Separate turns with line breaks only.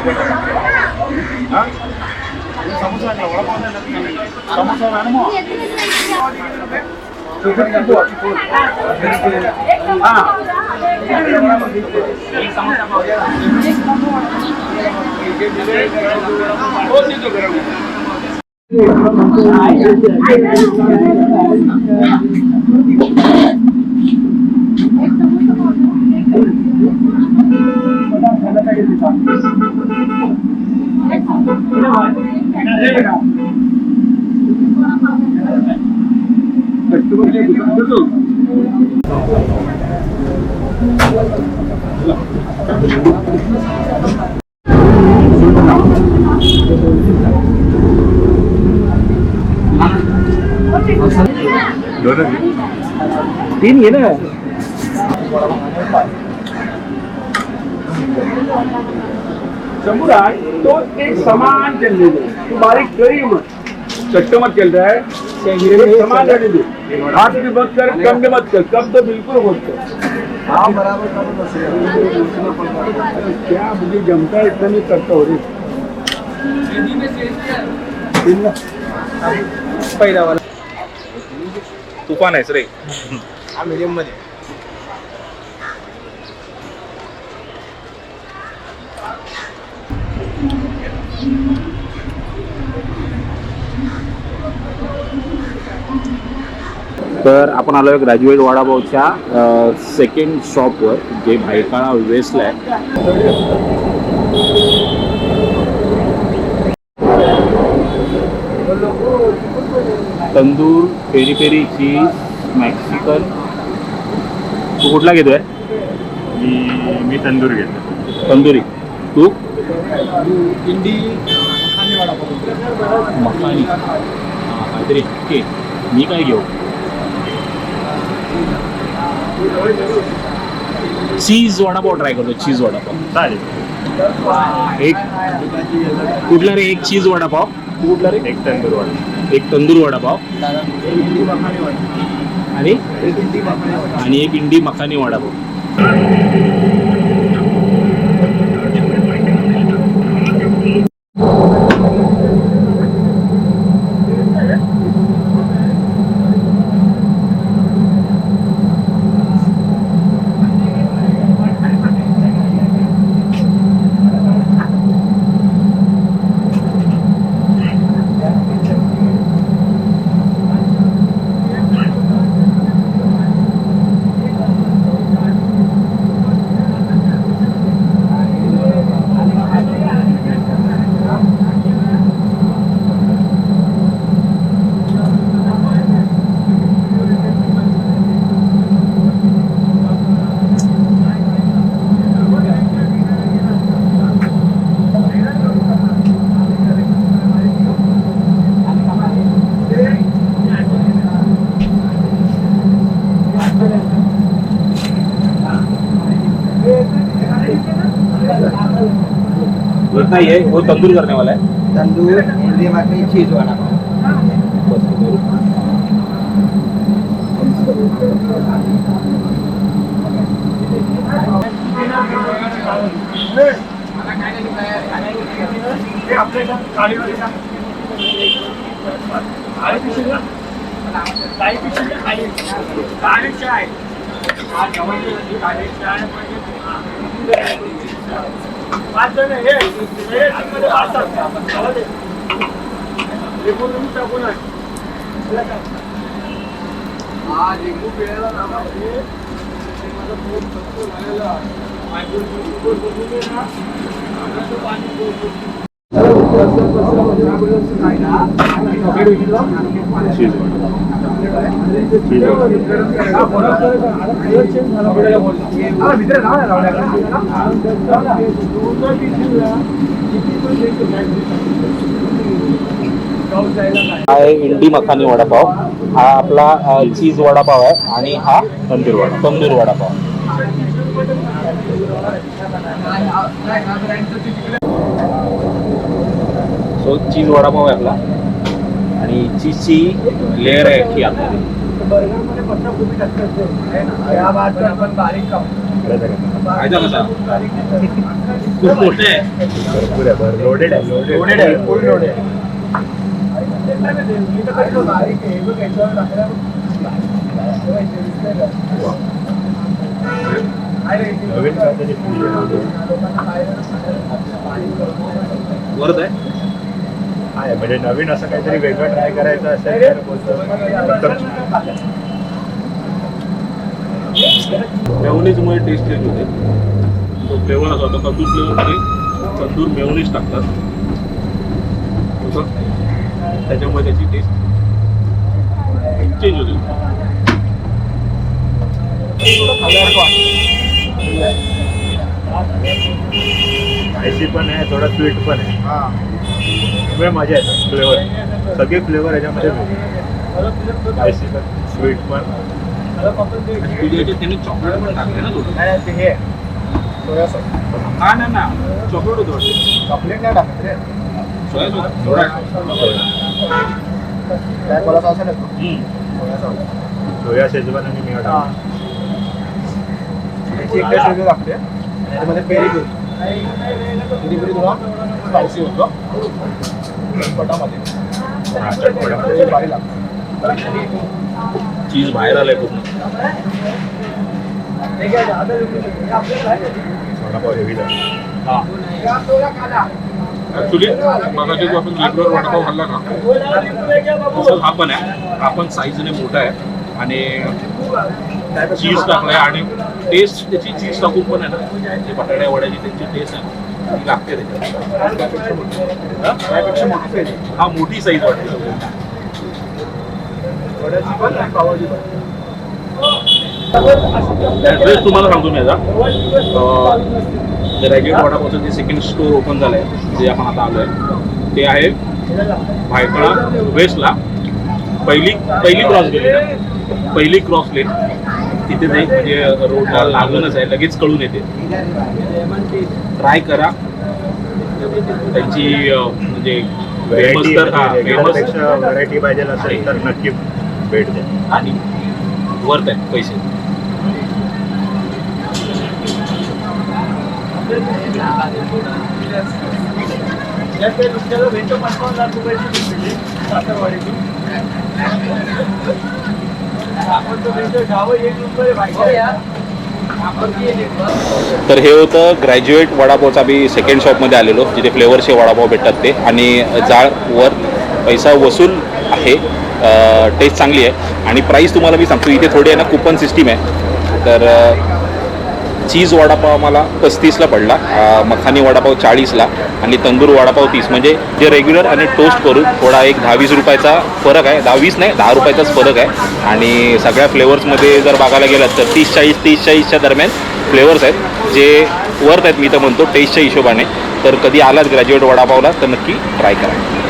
समोसा समोसा तीन घे ना शंभू आहे तो एक समान चल रही है तू बारीक करी मत चट्ट मत चल रहा है समान रहने दे हाथ भी मत कर कम भी मत कर कम तो बिल्कुल मत कर हाँ बराबर क्या मुझे जमता है इतना नहीं करता हो रही पहिला वाला
तूफान आहेस रे
हा मीडियम मध्ये
तर आपण आलोय ग्रॅज्युएट वडापावच्या सेकंड शॉपवर जे भायखळा वेस्टला आहे. Tandoor peri peri cheese Mexican. तू कुठला घेतोय?
मी तंदूर घेतो.
तंदुरी. तू?
इंडी मखानी वडापाव.
मखानी काहीतरी. ओके मी काय घेऊ? चीज वडापाव ट्राय करतो. चीज वडापाव
चालेल.
एक कुठला रे? एक चीज वडापाव. कुठला रे?
एक तंदूर वडा.
एक तंदूर वडापाव आणि एक इंडी मखानी वडापाव. नहीं है वो तंदूर करने वाला है.
तंदूर इंडी मखानी चीज वडापाव.
हा आहे इंडी मखानी वडापाव. हा आपला चीज वडापाव आहे आणि हा तंदूर वडापाव. सो चीज वडापाव आहे आपला आणि चीजची लेअर आहे की आता
बर्गर मध्ये पत्ता कोबी टाकतात. या बात आपण बारीक काप
खायचा कसा खूप मोठे आहे
भरपूर आहे लोडेड आहे
लोडेड आहे फुल लोडेड आहे
नवीन काहीतरी
वरत आहे
आहे म्हणजे नवीन असं काहीतरी वेगळं ट्राय करायचं असेल तर बोलतो एकदम
मेयोनीजमुळे टेस्ट चेंज होते तो फ्लेवर असा होता तंदूर फ्लेवरमध्ये तंदूर मेयोनीज टाकतात त्याच्यामुळे त्याची टेस्ट चेंज होते
स्पायसी पण आहे थोडा स्वीट पण आहे सगळे मजा येतात फ्लेवर सगळे फ्लेवर याच्यामध्ये स्पायसी पण स्वीट पण
त्याने चॉकलेट पण टाकले ना थोडं
हे सोया सॉस
हा ना चॉकलेट होतं वाटतं
चॉकलेट नाही टाकत रे
सोया सॉस थोडा
काय मला सॉस आहे ना सोया सॉस
सोया शेजवान आणि मिळा
त्याची एक टेस्ट वेगळी लागते त्यामध्ये पेरी पेरी थोडा स्पायसी होतो चटपटामध्ये ते भारी लागतं
चीज बाहेर आलंय पूर्ण
वडापाव हेवी झाला
ऍक्च्युली मगाशी जो आपण लेगवर वडापाव खाल्ला ना तसंच हा पण आहे हा पण साईजने मोठा आहे आणि चीज टाकलाय आणि टेस्ट त्याची चीज टाकून पण आहे ना जे बटाट्या वड्याची त्यांची टेस्ट आहे ती लागते
त्यापेक्षा मोठी पेरी
हा मोठी साईज वाटते
वड्याची पण आणि पावाची पण
ॲड्रेस तुम्हाला सांगतो मी याचा ग्रॅज्युएट वडापावचं जे सेकंड स्टोर ओपन झालं आहे जे आपण आता आलो आहे ते आहे भायखळा वेस्टला पहिली क्रॉस गेली ना पहिली क्रॉस लेन तिथे नाही म्हणजे रोडला लागूनच आहे लगेच कळून येते ट्राय करा त्यांची म्हणजे फेमस तर फेमस
व्हरायटी पाहिजे असेल तर नक्की भेट द्या
आणि वर्थ आहे पैसे
भेटतो 55,00,000 रुपयाची साखरवाडीची आपण तो भेटतो गावं 1 रुपये
तर हे होतं ग्रॅज्युएट वडापावचा आम्ही सेकंड शॉपमध्ये आलेलो जिथे फ्लेवरचे वडापाव भेटतात ते आणि जाळवर पैसा वसूल आहे टेस्ट चांगली आहे आणि प्राईस तुम्हाला मी सांगतो इथे थोडी आहे ना कुपन सिस्टीम आहे तर चीज वडापाव मला 35ला पडला मखानी वडापाव 40ला आणि तंदूर वडापाव 30 म्हणजे जे रेग्युलर आणि टोस्ट करून थोडा एक 10-20 रुपयाचा फरक आहे 10-20 नाही 10 रुपयाचाच फरक आहे आणि सगळ्या फ्लेवर्समध्ये जर बघायला गेलं तर 30-40 दरम्यान फ्लेवर्स आहेत जे वर्थ आहेत मी तर म्हणतो टेस्टच्या हिशोबाने तर कधी आलात ग्रॅज्युएट वडापावला तर नक्की ट्राय करा